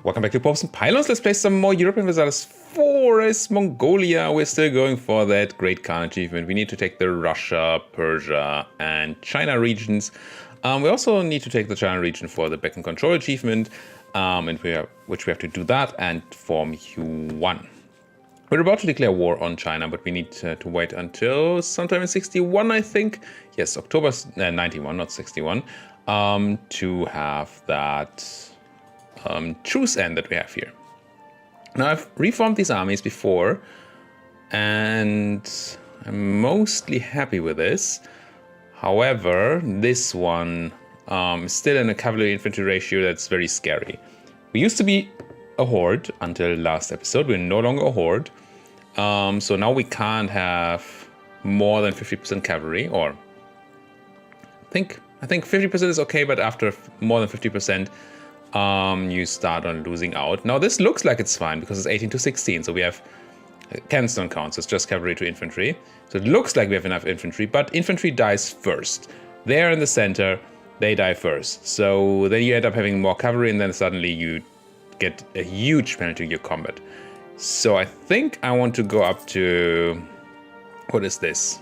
Welcome back to Popes and Pylons. Let's play some more Europa Universalis IV. Mongolia. We're still going for that Great Khan achievement. We need to take the Russia, Persia, and China regions. We also need to take the China region for the back and control achievement, which we have to do that and form U1. We're about to declare war on China, but we need to wait until sometime in 61, I think. Yes, October 91, not 61, to have that truce end that we have here. Now, I've reformed these armies before, and I'm mostly happy with this. However, this one is still in a cavalry infantry ratio that's very scary. We used to be a horde until last episode. We're no longer a horde. So now we can't have more than 50% cavalry, or I think 50% is okay, but after more than 50%, you start on losing out. Now this looks like it's fine because it's 18 to 16, so we have cannons don't count, so it's just cavalry to infantry. So it looks like we have enough infantry, but infantry dies first. They're in the center, they die first. So then you end up having more cavalry, and then suddenly you get a huge penalty in your combat. So I think I want to go up to, what is this?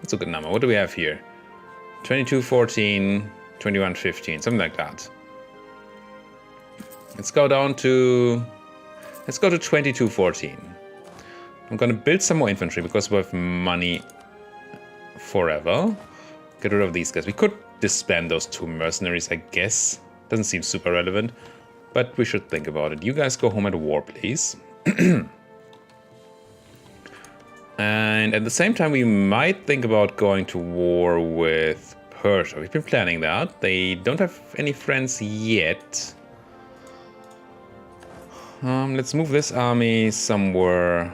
That's a good number. What do we have here? 2214, 2115, something like that. Let's go down to, let's go to 2214. I'm gonna build some more infantry because we have money forever. Get rid of these guys. We could disband those two mercenaries, I guess. Doesn't seem super relevant, but we should think about it. You guys go home at war, please. And at the same time, we might think about going to war with Persia. We've been planning that. They don't have any friends yet. Let's move this army somewhere,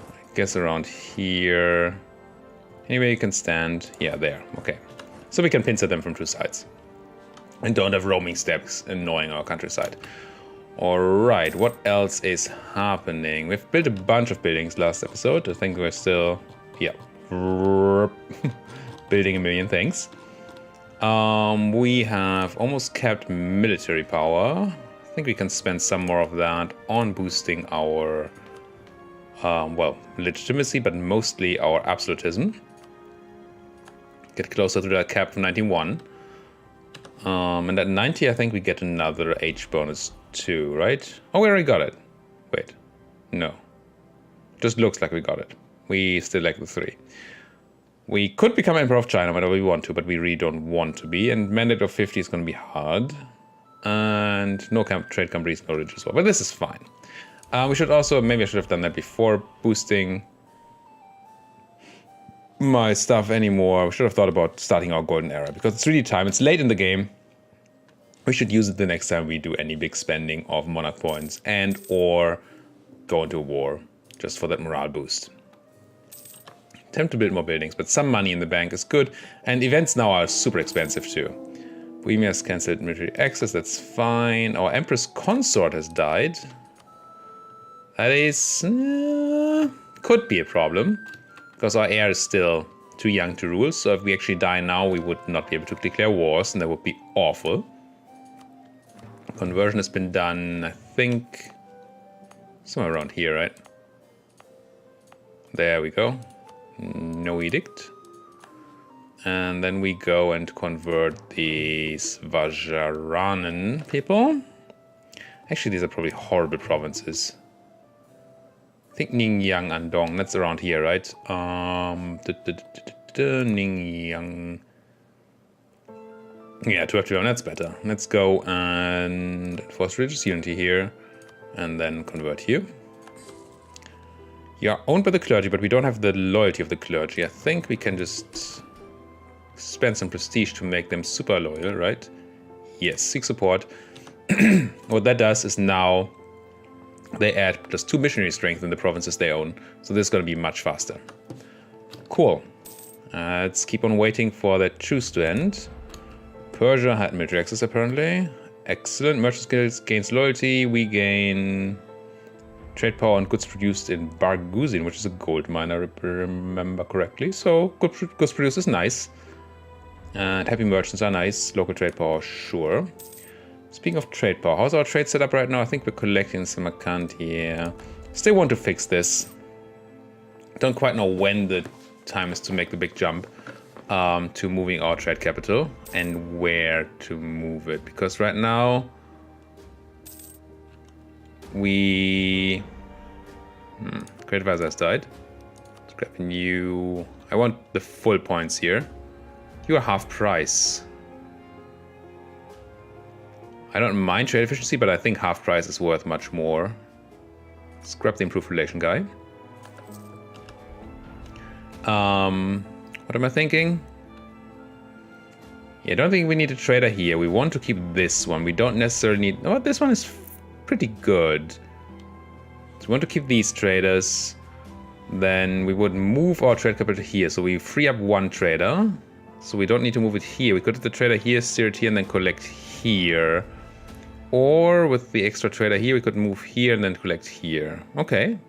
I guess around here. Anyway, you can stand. Yeah, there. Okay. So we can pincer them from two sides. And don't have roaming steps annoying our countryside. Alright, what else is happening? We've built a bunch of buildings last episode. I think we're still, yeah, building a million things. We have almost kept military power. I think we can spend some more of that on boosting our, well, legitimacy, but mostly our absolutism. Get closer to that cap of 91. And at 90, I think we get another H bonus too, right? Oh, we already got it. Wait, no. Just looks like we got it. We still lack the 3. We could become Emperor of China whenever we want to, but we really don't want to be. And mandate of 50 is going to be hard. And no trade companies, no religious war. But this is fine. We should also, maybe I should have done that before boosting my stuff anymore. We should have thought about starting our golden era because it's really time. It's late in the game. We should use it the next time we do any big spending of monarch points and or go into a war just for that morale boost. Attempt to build more buildings, but some money in the bank is good. And events now are super expensive too. Bohemia has cancelled military access, that's fine. Our Empress Consort has died. That is, could be a problem, because our heir is still too young to rule. So if we actually die now, we would not be able to declare wars, and that would be awful. Conversion has been done, I think, somewhere around here, right? There we go. No edict. And then we go and convert these Vajaranan people. Actually, these are probably horrible provinces. I think Ningyang and Dong, that's around here, right? Ningyang. Yeah, 251, that's better. Let's go and enforce religious unity here. And then convert you. You are owned by the clergy, but we don't have the loyalty of the clergy. I think we can just spend some prestige to make them super loyal, right? Yes, seek support. What that does is now they add just 2 missionary strength in the provinces they own. So this is going to be much faster. Cool. Let's keep on waiting for that truce to end. Persia had military access apparently. Excellent. Merchant skills gains loyalty. We gain trade power on goods produced in Barguzin, which is a gold mine, I remember correctly. So goods produced is nice. And happy merchants are nice. Local trade power, sure. Speaking of trade power, how's our trade set up right now? I think we're collecting Samarkand here. Still want to fix this. Don't quite know when the time is to make the big jump to moving our trade capital and where to move it. Because right now we... Great Advisor has died. Let's grab a new... I want the full points here. You are half price. I don't mind trade efficiency, but I think half price is worth much more. Let's grab the improved relation guy. What am I thinking? Yeah, I don't think we need a trader here. We want to keep this one. We don't necessarily need... Oh, this one is pretty good. So we want to keep these traders. Then we would move our trade capital here. So we free up one trader. So we don't need to move it here. We could have the trader here, steer it here, and then collect here. Or with the extra trader here, we could move here and then collect here. Okay.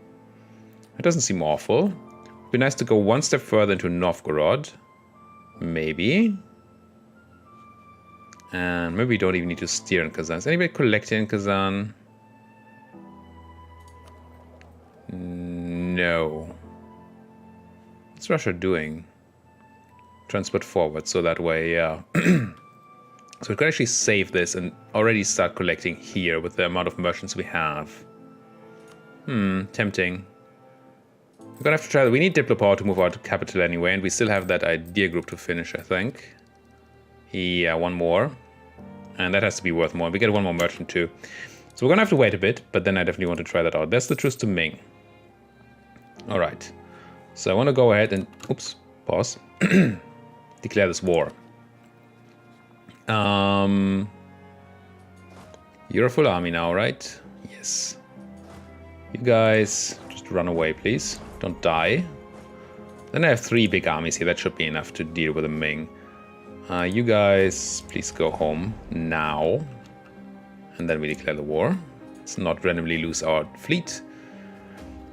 It doesn't seem awful. It'd be nice to go one step further into Novgorod. Maybe. And maybe we don't even need to steer in Kazan. Is anybody collecting in Kazan? No. What's Russia doing? Transport forward, so that way, yeah. So we could actually save this and already start collecting here with the amount of merchants we have. Tempting. We're gonna have to try that. We need Diplo power to move our capital anyway, and we still have that idea group to finish, I think. Yeah, one more. And that has to be worth more. We get one more merchant too. So we're gonna have to wait a bit, but then I definitely want to try that out. That's the truce to Ming. Alright. So I want to go ahead and... Oops. Pause. Declare this war. You're a full army now, right? Yes. You guys just run away, please. Don't die. Then I have 3 big armies here. That should be enough to deal with the Ming. You guys, please go home now. And then we declare the war. Let's not randomly lose our fleet.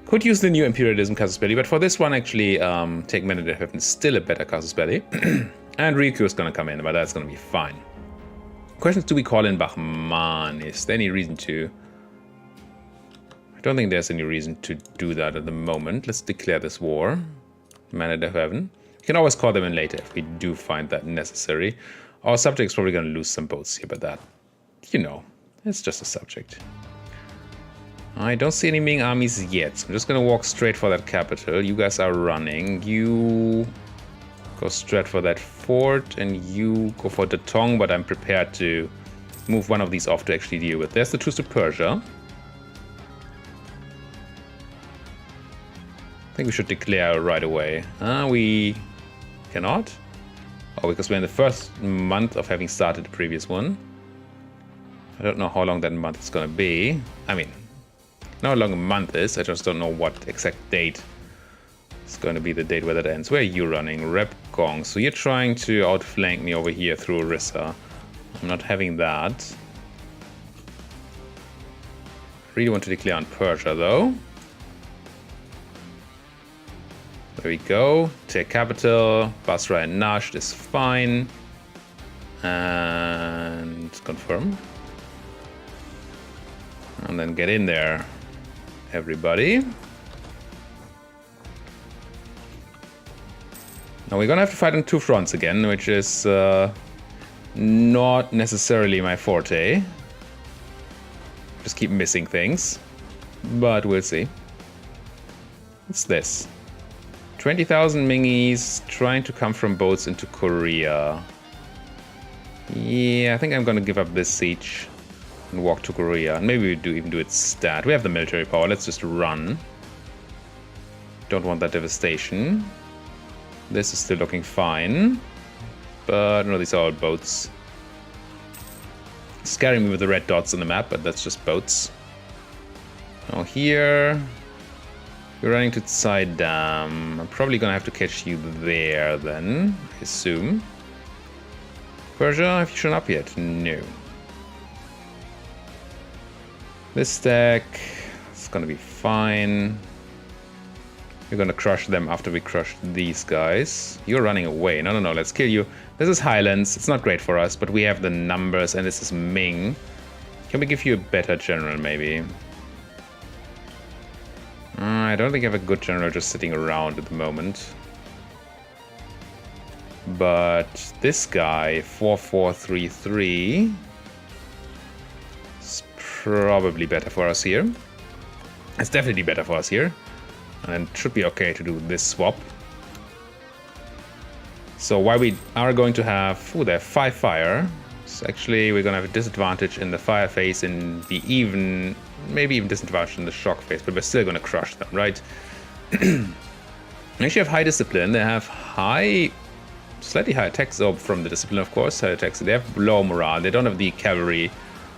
Could use the new imperialism casus belli, but for this one, actually, take Menedef Heaven is still a better casus belli. And Ryukyu is going to come in, but that's going to be fine. Questions, do we call in Bahman? Is there any reason to? I don't think there's any reason to do that at the moment. Let's declare this war. Menedef Heaven. We can always call them in later if we do find that necessary. Our subject's probably going to lose some boats here, but that, you know, it's just a subject. I don't see any Ming armies yet, so I'm just going to walk straight for that capital. You guys are running. You go straight for that fort, and you go for Datong, but I'm prepared to move one of these off to actually deal with. There's the truce to Persia. I think we should declare right away. We cannot. Oh, because we're in the first month of having started the previous one. I don't know how long that month is going to be. I mean, not how long a month is, I just don't know what exact date is going to be the date where that ends. Where are you running? Rep Gong. So you're trying to outflank me over here through Orissa. I'm not having that. I really want to declare on Persia though. There we go. Take capital. Basra and Nasht is fine. And confirm. And then get in there, everybody. Now we're gonna have to fight on 2 fronts again, which is not necessarily my forte. Just keep missing things, but we'll see. What's this? 20,000 Mingis trying to come from boats into Korea. Yeah, I think I'm gonna give up this siege and walk to Korea. And maybe we do even do it stat. We have the military power. Let's just run. Don't want that devastation. This is still looking fine. But no, these are all boats. Scaring me with the red dots on the map, but that's just boats. Now here, you're running to Tsaidam. I'm probably gonna have to catch you there then, I assume. Persia, have you shown up yet? No. This stack is gonna be fine. We're gonna crush them after we crush these guys. You're running away. No, let's kill you. This is Highlands. It's not great for us, but we have the numbers, and this is Ming. Can we give you a better general, maybe? I don't think I have a good general just sitting around at the moment. But this guy, 4433, is probably better for us here. It's definitely better for us here. And it should be okay to do this swap. So while we are going to have... Ooh, they have 5 fire. So actually, we're going to have a disadvantage in the fire phase and the even... Maybe even disadvantage in the shock phase, but we're still going to crush them, right? They actually have high discipline. They have high... Slightly high attacks from the discipline, of course. High attacks. They have low morale. They don't have the cavalry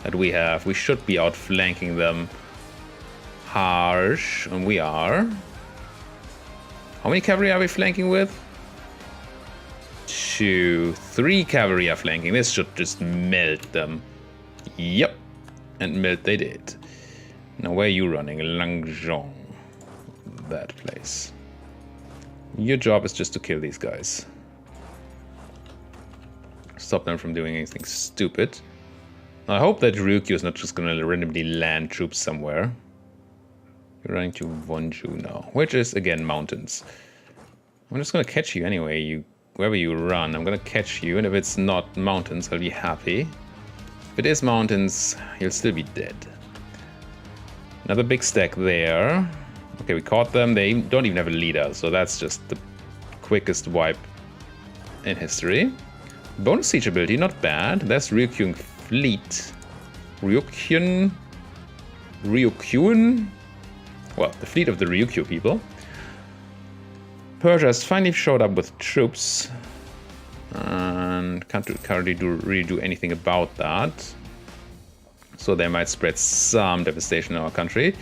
that we have. We should be outflanking them harsh. And we are. How many cavalry are we flanking with? 2, 3 cavalry are flanking. This should just melt them. Yep. And melt they did. Now, where are you running? Langzhong. That place. Your job is just to kill these guys. Stop them from doing anything stupid. I hope that Ryukyu is not just going to randomly land troops somewhere. You're running to Wonju now, which is, again, mountains. I'm just going to catch you anyway. Wherever you run, I'm going to catch you. And if it's not mountains, I'll be happy. If it is mountains, you'll still be dead. Another big stack there. Okay, we caught them. They don't even have a leader, so that's just the quickest wipe in history. Bonus siege ability, not bad. That's Ryukyun fleet. Ryukyun. Well, the fleet of the Ryukyu people. Persia has finally showed up with troops. And can't currently really do anything about that. So they might spread some devastation in our country.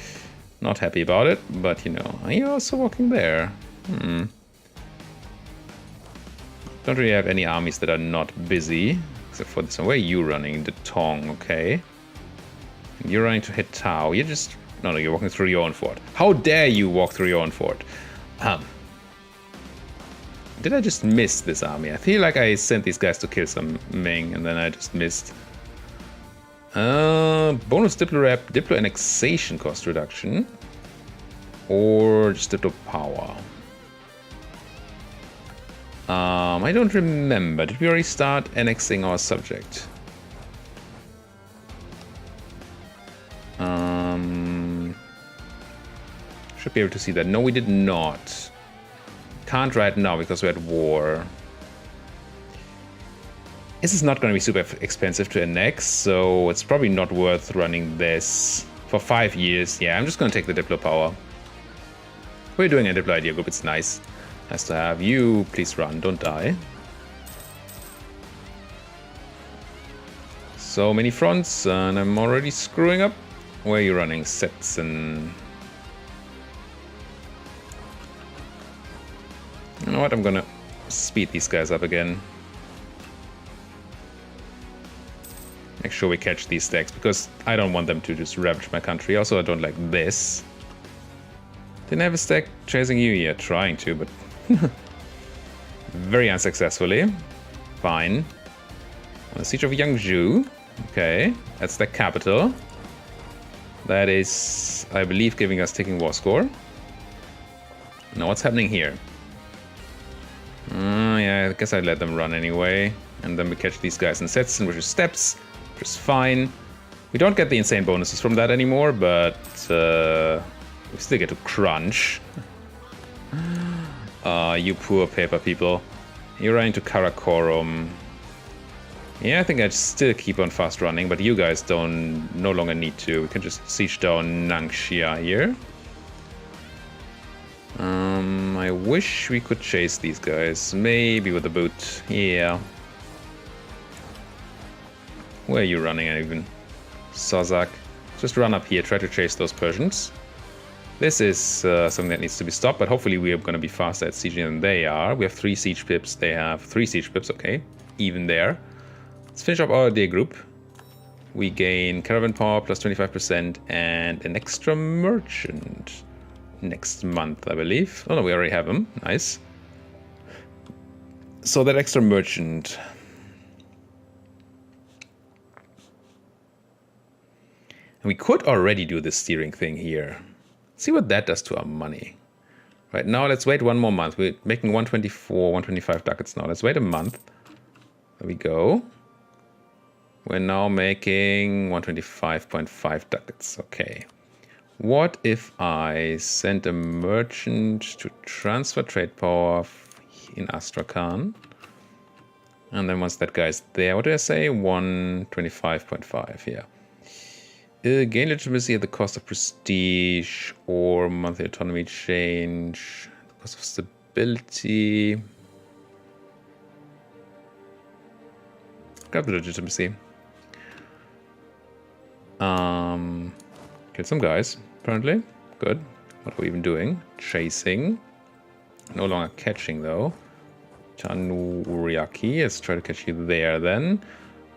Not happy about it, but you know, are you also walking there? Don't really have any armies that are not busy, except for this one. Where are you running? The Tong, okay. And you're running to hit Tao. You're just... No, you're walking through your own fort. How dare you walk through your own fort? Did I just miss this army? I feel like I sent these guys to kill some Ming, and then I just missed. Bonus Diplo annexation cost reduction. Or just Diplo power. I don't remember. Did we already start annexing our subject? Should be able to see that. No, we did not. Can't right now because we're at war. This is not going to be super expensive to annex, so it's probably not worth running this for 5 years. Yeah, I'm just going to take the Diplo power. We're doing a Diplo idea group. It's nice. Nice to have you. Please run. Don't die. So many fronts, and I'm already screwing up. Where are you running? Setson. You know what? I'm gonna speed these guys up again. Make sure we catch these stacks, because I don't want them to just ravage my country. Also, I don't like this. Didn't have a stack chasing you yet. Trying to, but very unsuccessfully. Fine. The Siege of Yangzhou. Okay, that's the capital. That is, I believe, giving us ticking war score. Now, what's happening here? Yeah, I guess I'd let them run anyway. And then we catch these guys in Setson, which is steps, which is fine. We don't get the insane bonuses from that anymore, but we still get to crunch. You poor paper people. You're running to Karakorum. Yeah, I think I'd still keep on fast running, but you guys no longer need to. We can just siege down Nangxia here. I wish we could chase these guys. Maybe with a boot. Yeah. Where are you running even? Sazak. Just run up here. Try to chase those Persians. This is something that needs to be stopped, but hopefully we are going to be faster at sieging than they are. We have 3 siege pips. They have 3 siege pips. Okay. Even there. Let's finish up our day group. We gain caravan power plus 25% and an extra merchant next month, I believe. Oh no, we already have him. Nice. So that extra merchant. And we could already do this steering thing here. See what that does to our money. Right now, let's wait one more month. We're making 124, 125 ducats now. Let's wait a month. There we go. We're now making 125.5 ducats. Okay. What if I send a merchant to transfer trade power in Astrakhan? And then once that guy's there, what did I say? 125.5, yeah. Gain legitimacy at the cost of prestige or monthly autonomy change, the cost of stability. Grab the legitimacy. Killed some guys, apparently. Good. What are we even doing? Chasing. No longer catching, though. Tanuriaki, let's try to catch you there, then.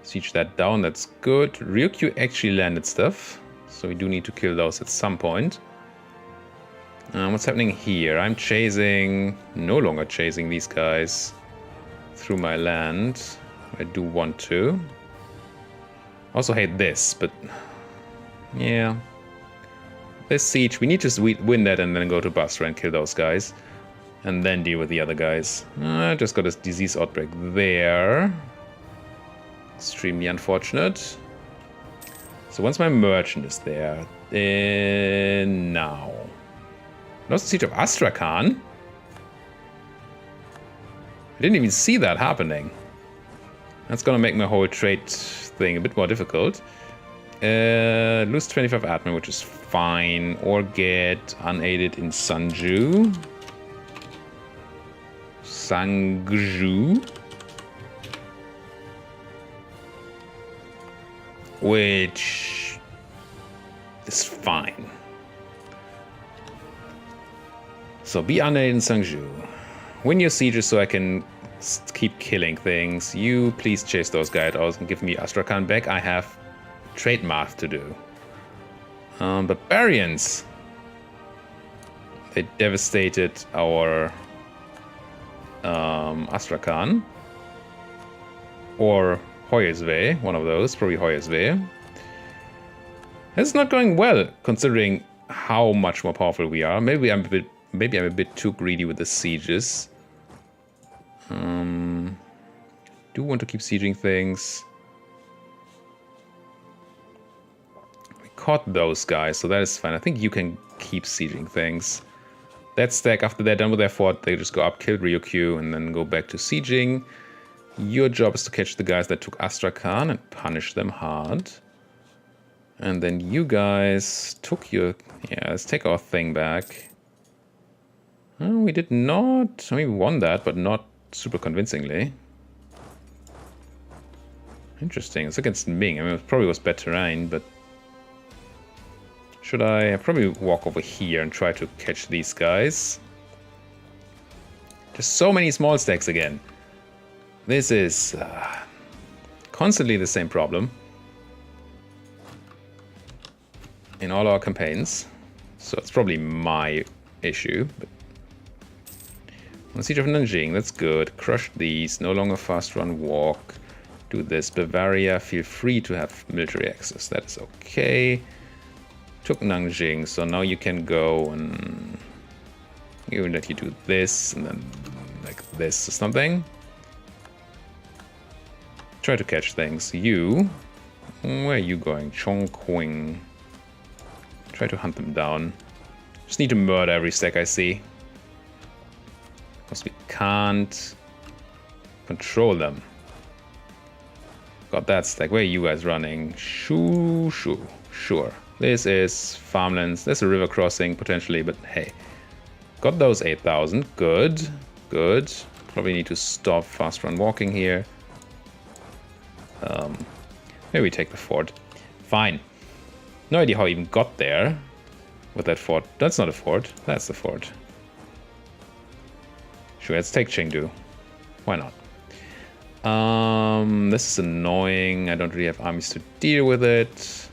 Siege that down, that's good. Ryukyu actually landed stuff, so we do need to kill those at some point. What's happening here? I'm no longer chasing these guys through my land. I do want to. Also hate this, but yeah. This siege, we need to win that and then go to Basra and kill those guys. And then deal with the other guys. I just got a disease outbreak there. Extremely unfortunate. So once my merchant is there, now. Lost the siege of Astrakhan. I didn't even see that happening. That's gonna make my whole trade thing a bit more difficult. Lose 25 admin, which is fine. Or get unaided in Sangju. Which is fine. So be unaided in Sangju. Win your sieges so I can keep killing things. You please chase those guys out and give me Astrakhan back. I have trade math to do. Barbarians. They devastated our Astrakhan. Or Hoyersve, one of those, probably Hoyersve. This is not going well, considering how much more powerful we are. Maybe I'm a bit too greedy with the sieges. Do want to keep sieging things. We caught those guys, so that is fine. I think you can keep sieging things. That stack, after they're done with their fort, they just go up, kill Ryukyu, and then go back to sieging. Your job is to catch the guys that took Astrakhan and punish them hard. And then you guys took your... Yeah, let's take our thing back. Oh, we did not... I mean, we won that, but not super convincingly. Interesting. It's against Ming. I mean, it probably was bad terrain, but... Should I... I'll probably walk over here and try to catch these guys. There's so many small stacks again. This is constantly the same problem in all our campaigns, so it's probably my issue. But on the Siege of Nanjing, that's good. Crush these, no longer fast run walk. Do this. Bavaria, feel free to have military access. That is okay. Took Nanjing, so now you can go and even let you do this and then like this or something. Try to catch things. You, where are you going? Chongqing. Try to hunt them down. Just need to murder every stack I see. Because we can't control them. Got that stack. Where are you guys running? Shoo. Sure. This is farmlands. There's a river crossing potentially, but hey. Got those 8,000. Good. Probably need to stop fast run walking here. Maybe take the fort. Fine. No idea how I even got there with that fort. That's not a fort. That's the fort. Sure, let's take Chengdu. Why not? This is annoying. I don't really have armies to deal with it.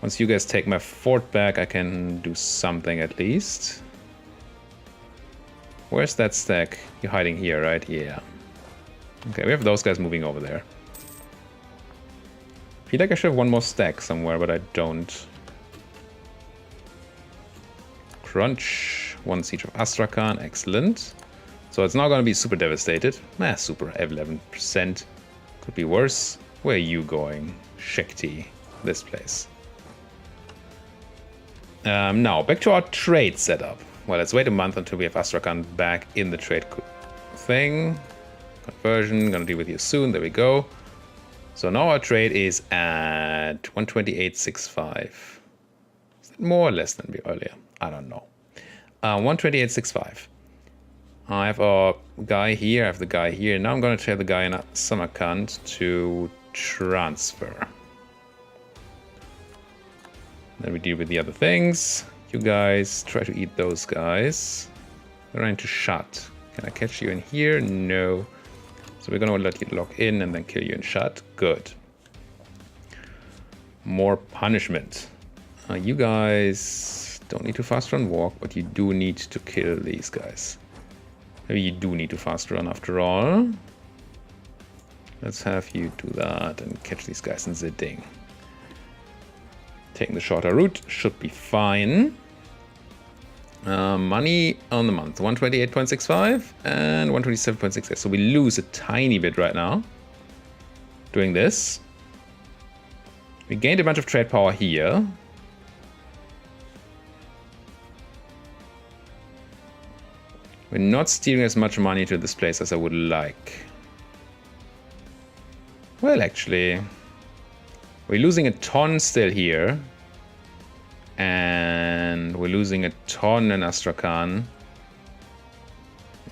Once you guys take my fort back, I can do something at least. Where's that stack? You're hiding here, right? Yeah. Okay, we have those guys moving over there. feel like I should have one more stack somewhere, but I don't. Crunch. One siege of Astrakhan. Excellent. So it's not going to be super devastated. Super. 11%. Could be worse. Where are you going? Shakti. This place. Now, back to our trade setup. Well, let's wait a month until we have Astrakhan back in the trade thing. Conversion. Gonna deal with you soon. There we go. So now our trade is at 128.65. Is that more or less than earlier? I don't know. 128.65. I have our guy here. I have the guy here. Now I'm going to tell the guy in Samarkand to transfer. Then we deal with the other things. You guys try to eat those guys. They're into shut. Can I catch you in here? No. So we're going to let you lock in and then kill you in shut. Good. More punishment. You guys don't need to fast run walk, but you do need to kill these guys. Maybe you do need to fast run after all. Let's have you do that and catch these guys in Zeding. Taking the shorter route should be fine. Money on the month, 128.65 and 127.68. So we lose a tiny bit right now doing this. We gained a bunch of trade power here. We're not stealing as much money to this place as I would like. Well, actually, we're losing a ton still here. And we're losing a ton in Astrakhan.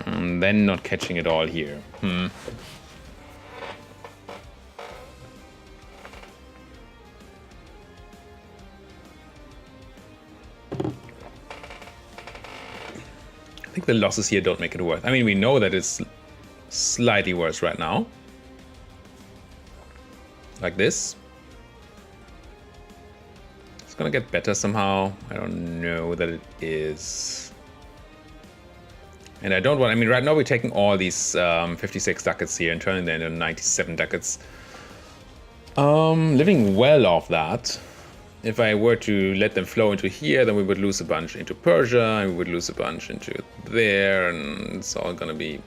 And then not catching it all here. I think the losses here don't make it worth. I mean, we know that it's slightly worse right now. Like this. It's gonna get better somehow. I don't know that it is. And I don't want, I mean, right now we're taking all these 56 ducats here and turning them into 97 ducats. Living well off that. If I were to let them flow into here, then we would lose a bunch into Persia, and we would lose a bunch into there, and it's all gonna be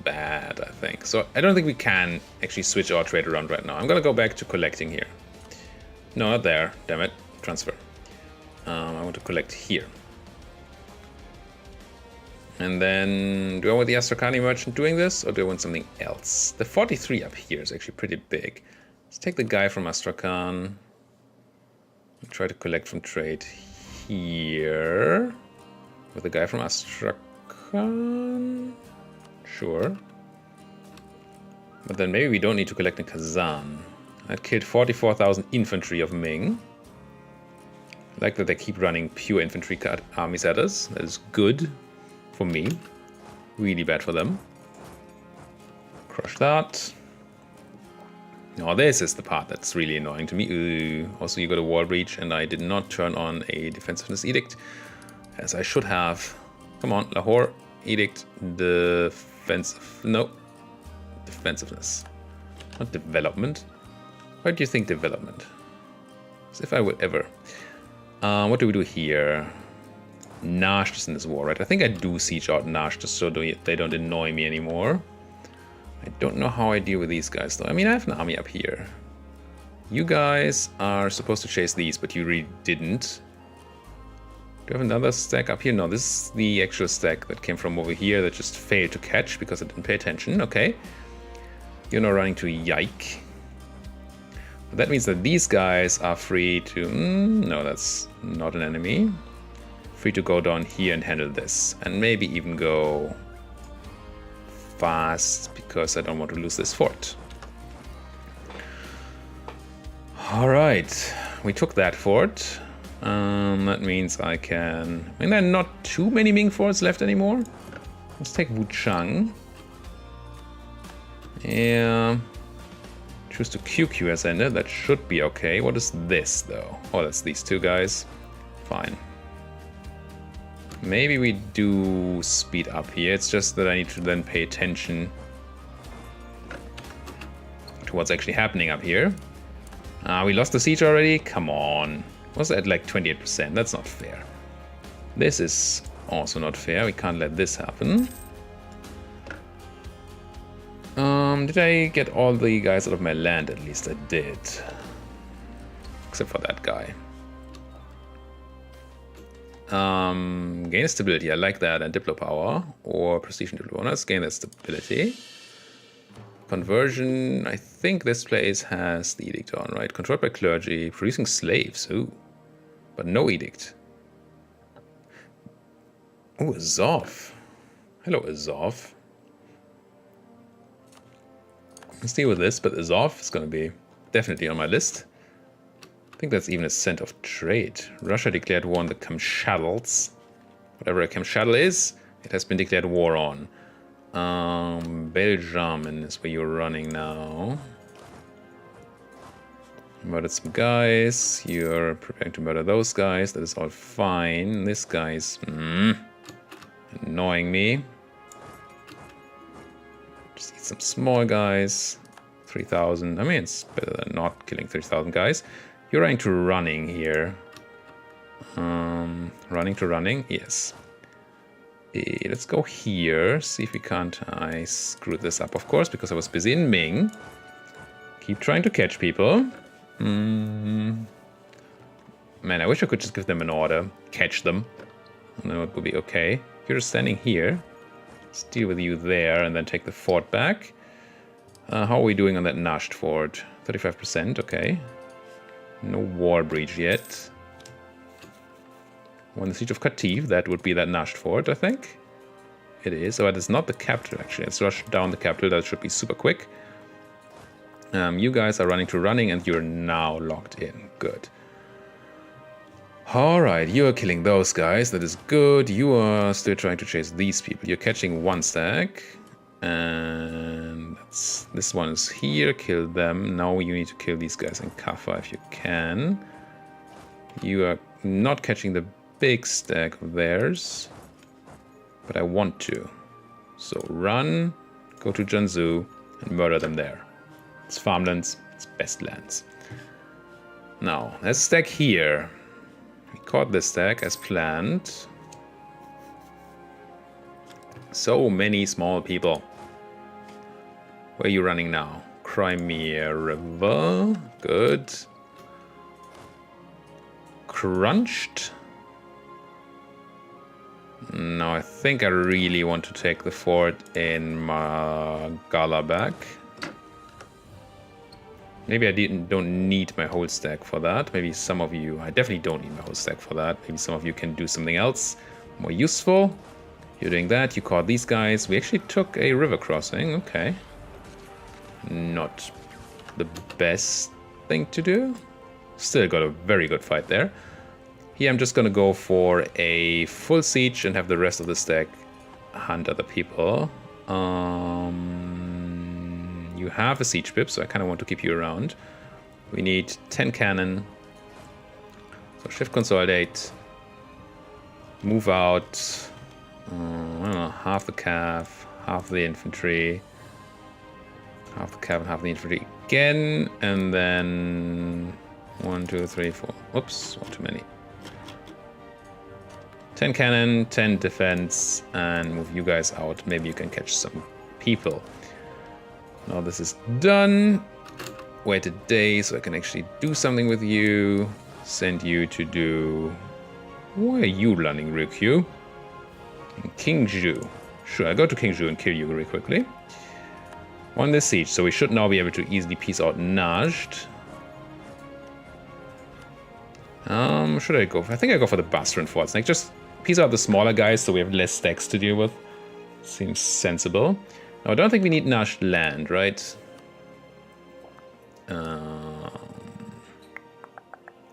bad, I think. So I don't think we can actually switch our trade around right now. I'm gonna go back to collecting here. No, not there, damn it. Transfer. I want to collect here. And then, do I want the Astrakhani merchant doing this, or do I want something else? The 43 up here is actually pretty big. Let's take the guy from Astrakhan. Try to collect from trade here with the guy from Astrakhan. Sure. But then maybe we don't need to collect in Kazan. That killed 44,000 infantry of Ming. I like that they keep running pure infantry armies at us. That is good for me. Really bad for them. Crush that. Now this is the part that's really annoying to me. Also, you got a wall breach, and I did not turn on a defensiveness edict, as I should have. Come on, Lahore, edict defensive. No, defensiveness, not development. Why do you think development? As if I would ever. What do we do here? Nash is in this war, right? I think I do siege out Nash just so they don't annoy me anymore. I don't know how I deal with these guys, though. I mean, I have an army up here. You guys are supposed to chase these, but you really didn't. Do I have another stack up here? No, this is the actual stack that came from over here that just failed to catch because I didn't pay attention. Okay. You're now running to Yike. But that means that these guys are free to... no, that's not an enemy. Free to go down here and handle this. And maybe even go... fast, because I don't want to lose this fort. Alright, we took that fort. That means I can... I mean, there are not too many Ming forts left anymore. Let's take Wuchang. Yeah. Choose to QQ as ended. That should be okay. What is this, though? Oh, that's these two guys. Fine. Maybe we do speed up here. It's just that I need to then pay attention to what's actually happening up here. We lost the siege already? Come on. Was at like 28%. That's not fair. This is also not fair. We can't let this happen. Did I get all the guys out of my land? At least I did. Except for that guy. Gain stability. I like that. And Diplo power. Or prestige and Diplo bonus. Gain that stability. Conversion. I think this place has the edict on, right? Controlled by clergy. Producing slaves. Ooh. But no edict. Oh, Azov. Hello, Azov. Let's deal with this, but Azov is going to be definitely on my list. I think that's even a cent of trade. Russia declared war on the Kamchadals. Whatever a Kamchadal is, it has been declared war on. Belgium is where you're running now. Murdered some guys. You're preparing to murder those guys. That is all fine. This guy's annoying me. Just eat some small guys. 3,000. I mean, it's better than not killing 3,000 guys. You're running to running here. Running to running. Yes. Let's go here. See if we can't. I screwed this up, of course, because I was busy in Ming. Keep trying to catch people. Man, I wish I could just give them an order. Catch them. And then it would be okay. You're just standing here. Let's deal with you there and then take the fort back. How are we doing on that Nasht fort? 35%, okay. No war breach yet. Won the siege of Kharkiv. That would be that Nasht fort, I think. It is. Oh, it is not the capital, actually. Let's rush down the capital. That should be super quick. You guys are running to running and you're now locked in. Good. Alright, you are killing those guys. That is good. You are still trying to chase these people. You're catching one stack. And this one is here. Kill them. Now you need to kill these guys in Kaffa if you can. You are not catching the big stack of theirs. But I want to. So run, go to Jiangsu, and murder them there. It's farmlands, it's best lands. Now, let's stack here. We caught this stack as planned. So many small people. Where are you running now? Crimea River. Good. Crunched. No, I think I really want to take the fort in Magala back. Maybe I don't need my whole stack for that. Maybe some of you... I definitely don't need my whole stack for that. Maybe some of you can do something else more useful. You're doing that. You caught these guys. We actually took a river crossing. Okay. Not the best thing to do. Still got a very good fight there. Here I'm just going to go for a full siege and have the rest of the stack hunt other people. You have a siege pip, so I kind of want to keep you around. We need 10 cannon. So shift consolidate. Move out. I don't know, half the cav, half the infantry. Half the cav and half the infantry again. And then 1, 2, 3, 4. Oops, one too many. 10 cannon, 10 defense, and move you guys out. Maybe you can catch some people. Now this is done. Wait a day so I can actually do something with you. Send you to do... Why are you running, Ryukyu? In Kingju. Sure, I go to Kingju and kill you very quickly. Won this siege, so we should now be able to easily piece out Najd. Should I go for... I think I go for the Bastron forts. Like, just piece out the smaller guys so we have less stacks to deal with. Seems sensible. Now, I don't think we need Najd land, right?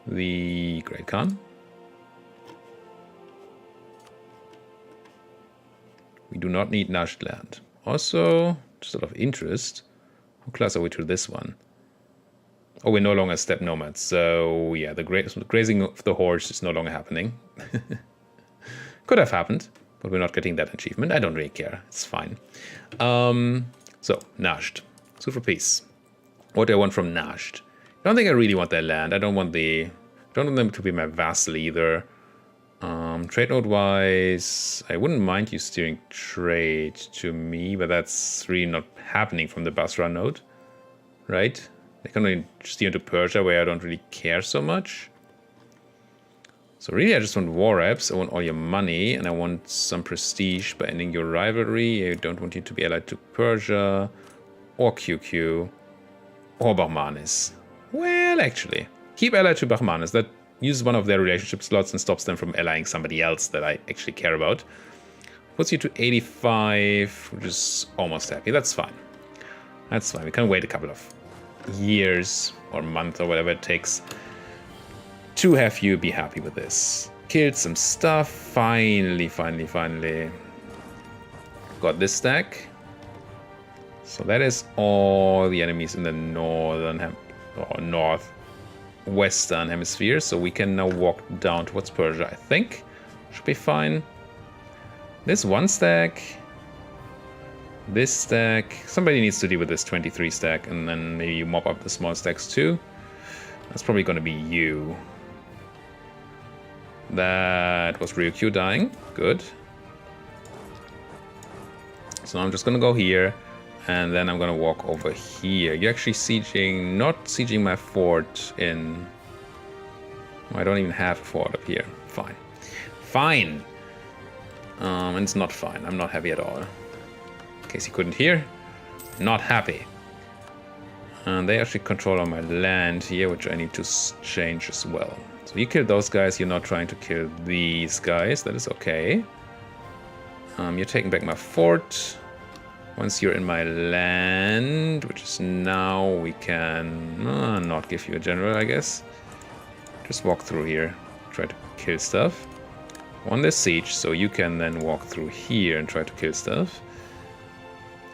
The Great Khan. We do not need Najd land. Also, just out of interest, how close are we to this one? Oh, we're no longer steppe nomads, so yeah, the grazing of the horse is no longer happening. Could have happened, but we're not getting that achievement. I don't really care. It's fine. So, Najd. Sue for peace. What do I want from Najd? Don't think I really want their land. I don't want them to be my vassal either. Trade node wise, I wouldn't mind you steering trade to me, but that's really not happening from the Basra node, right? They can only steer into Persia, where I don't really care so much. So really, I just want war reps. I want all your money, and I want some prestige by ending your rivalry. I don't want you to be allied to Persia, or QQ, or Bahmanis. Well, actually, keep allied to Bahmanis. That uses one of their relationship slots and stops them from allying somebody else that I actually care about. Puts you to 85, which is almost happy. That's fine. That's fine. We can wait a couple of years or month or whatever it takes to have you be happy with this. Killed some stuff. Finally. Got this stack. So that is all the enemies in the northwestern hemisphere. So we can now walk down towards Persia, I think. Should be fine. This one stack. This stack. Somebody needs to deal with this 23 stack, and then maybe you mop up the small stacks too. That's probably going to be you. That was Ryukyu dying. Good. So I'm just going to go here, and then I'm going to walk over here. You're actually sieging, not sieging my fort in... I don't even have a fort up here. Fine. Fine. And it's not fine. I'm not happy at all. In case you couldn't hear, not happy. And they actually control all my land here, which I need to change as well. So you kill those guys, you're not trying to kill these guys. That is okay. You're taking back my fort. Once you're in my land, which is now, we can not give you a general, I guess. Just walk through here. Try to kill stuff. On this siege, so you can then walk through here and try to kill stuff.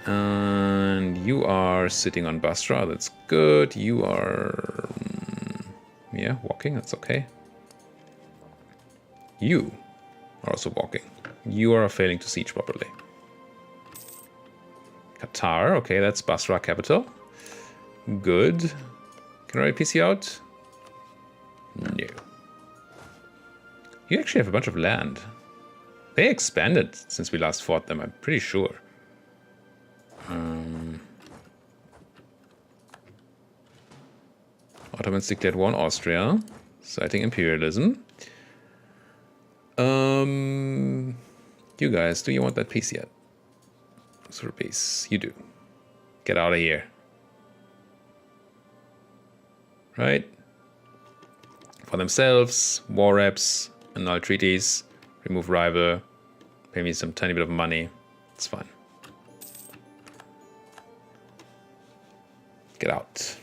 And you are sitting on Basra, that's good. You are... yeah, walking, that's okay. You are also walking. You are failing to siege properly. Qatar, okay, that's Basra capital. Good. Can I PC out? No. You actually have a bunch of land. They expanded since we last fought them, I'm pretty sure. Ottomans declared war on Austria, citing imperialism. You guys, do you want that peace yet? Sort of peace. You do. Get out of here. Right? For themselves, war reps, annul treaties, remove rival, pay me some tiny bit of money. It's fine. Get out.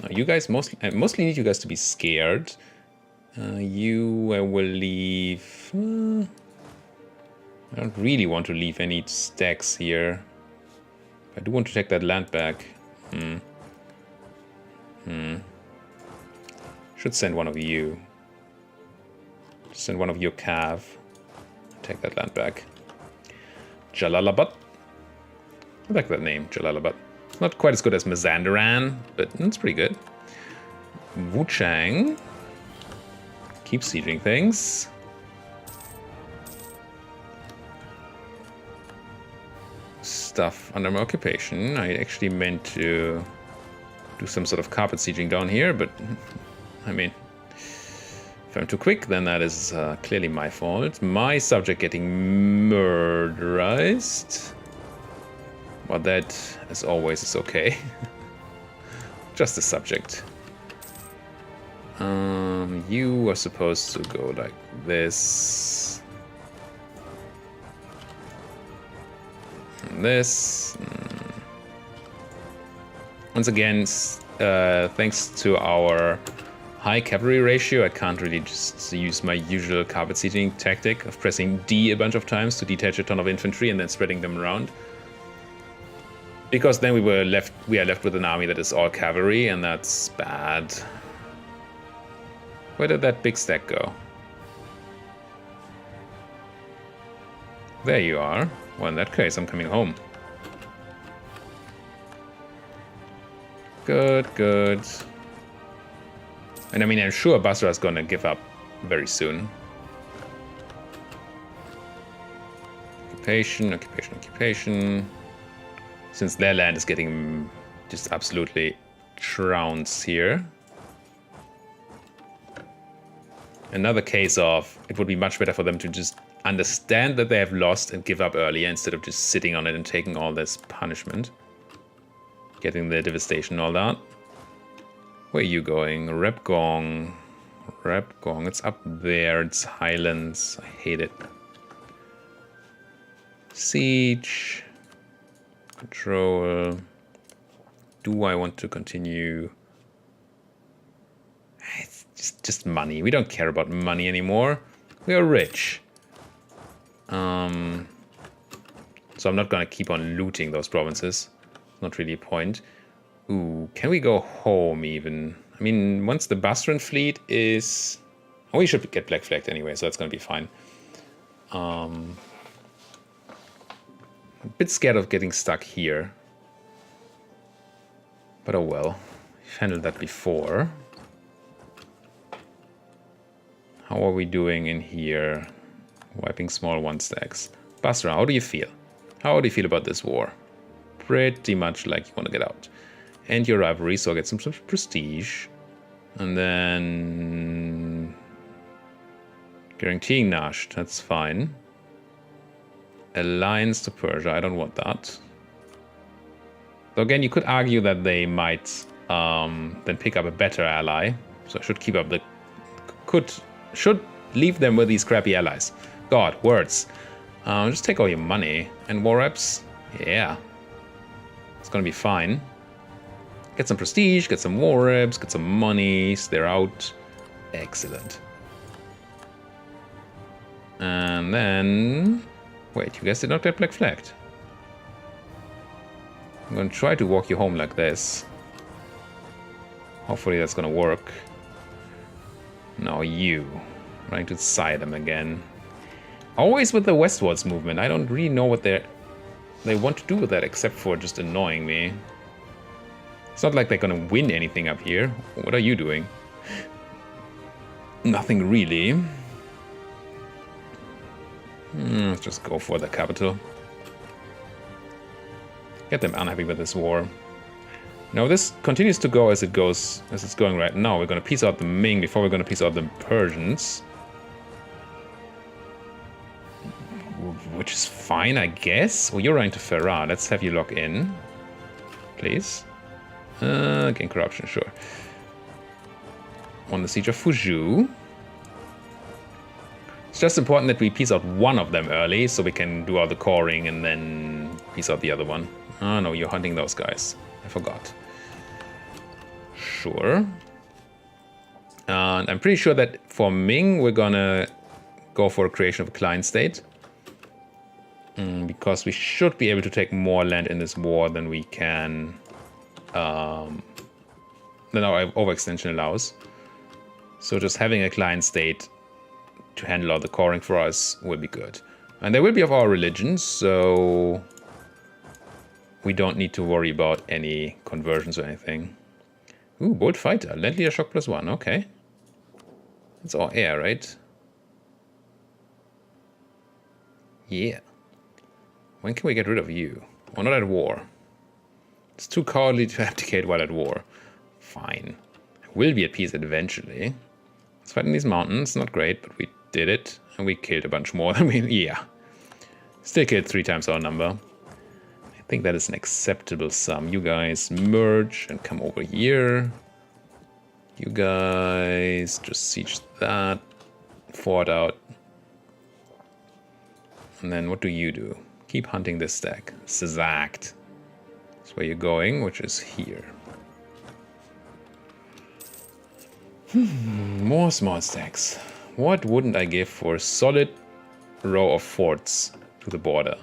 Now, you guys I mostly need you guys to be scared. I will leave. I don't really want to leave any stacks here. I do want to take that land back. Should send one of you. Send one of your cav. Take that land back. Jalalabad. I like that name, Jalalabad. It's not quite as good as Mazandaran, but it's pretty good. Wuchang. Keep sieging things. Stuff under my occupation. I actually meant to do some sort of carpet sieging down here, but I mean, if I'm too quick, then that is clearly my fault. My subject getting murderized. But that, as always, is okay. Just a subject. You are supposed to go like this. And this. Once again, thanks to our high cavalry ratio, I can't really just use my usual carpet sieging tactic of pressing D a bunch of times to detach a ton of infantry and then spreading them around. Because then we are left with an army that is all cavalry, and that's bad. Where did that big stack go? There you are. Well, in that case, I'm coming home. Good, good. And I mean, I'm sure Basra is gonna give up very soon. Occupation, occupation, occupation. Since their land is getting just absolutely trounced here. Another case of it would be much better for them to just understand that they have lost and give up earlier instead of just sitting on it and taking all this punishment. Getting the devastation and all that. Where are you going? Repgong. Repgong. It's up there. It's Highlands. I hate it. Siege. Control. Do I want to continue? It's just money. We don't care about money anymore. We are rich. So I'm not gonna keep on looting those provinces. Not really a point. Ooh, can we go home even? I mean, once the Basran fleet is... Oh, we should get black flagged anyway, so that's gonna be fine. A bit scared of getting stuck here. But oh well. We've handled that before. How are we doing in here? Wiping small one stacks. Basra, how do you feel? How do you feel about this war? Pretty much like you want to get out. And your rivalry, so get some prestige. And then... guaranteeing Nash, that's fine. Alliance to Persia, I don't want that. So again, you could argue that they might then pick up a better ally. So I should keep up the... should leave them with these crappy allies. God, words. Just take all your money. And war reps? Yeah. It's gonna be fine. Get some prestige, get some war reps, get some monies. They're out. Excellent. And then... Wait, you guys did not get black flagged. I'm gonna try to walk you home like this. Hopefully that's gonna work. No, you. Trying to side them again. Always with the westwards movement. I don't really know what they want to do with that except for just annoying me. It's not like they're gonna win anything up here. What are you doing? Nothing really. Let's just go for the capital. Get them unhappy with this war. Now this continues to go as it's going right now. We're gonna piece out the Ming before we're gonna piece out the Persians. Which is fine, I guess. Well, you're running to Ferrara. Let's have you lock in. Please. Gain corruption, sure. On the siege of Fuzhou. It's just important that we piece out one of them early so we can do all the coring and then piece out the other one. Oh no, you're hunting those guys. I forgot. Sure. And I'm pretty sure that for Ming, we're gonna go for a creation of a client state. Because we should be able to take more land in this war than we can... than our overextension allows. So just having a client state to handle all the coring for us will be good. And they will be of our religion, so... we don't need to worry about any conversions or anything. Ooh, bold fighter. Land leader shock +1. Okay. It's all air, right? Yeah. When can we get rid of you? We're not at war. It's too cowardly to abdicate while at war. Fine. I will be at peace eventually. Let's fight in these mountains. Not great, but we did it. And we killed a bunch more than we... Yeah. Still killed 3 times our number. I think that is an acceptable sum. You guys merge and come over here. You guys just siege that fort out. And then what do you do? Keep hunting this stack. Exact. That's where you're going, which is here. More small stacks. What wouldn't I give for a solid row of forts to the border?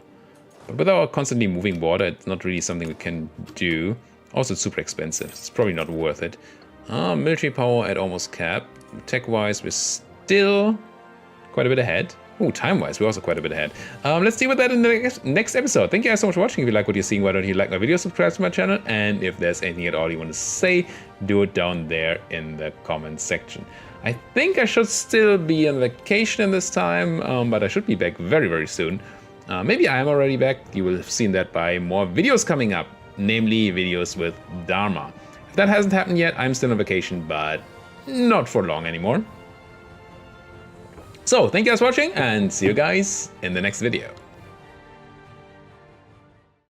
But with our constantly moving border, it's not really something we can do. Also, it's super expensive. It's probably not worth it. Military power at almost cap. Tech-wise, we're still quite a bit ahead. Time-wise, we're also quite a bit ahead. Let's deal with that in the next episode. Thank you guys so much for watching. If you like what you're seeing, why don't you like my video, subscribe to my channel, and if there's anything at all you want to say, do it down there in the comments section. I think I should still be on vacation this time, but I should be back very, very soon. Maybe I am already back. You will have seen that by more videos coming up, namely videos with Dharma. If that hasn't happened yet, I'm still on vacation, but not for long anymore. So, thank you guys for watching, and see you guys in the next video.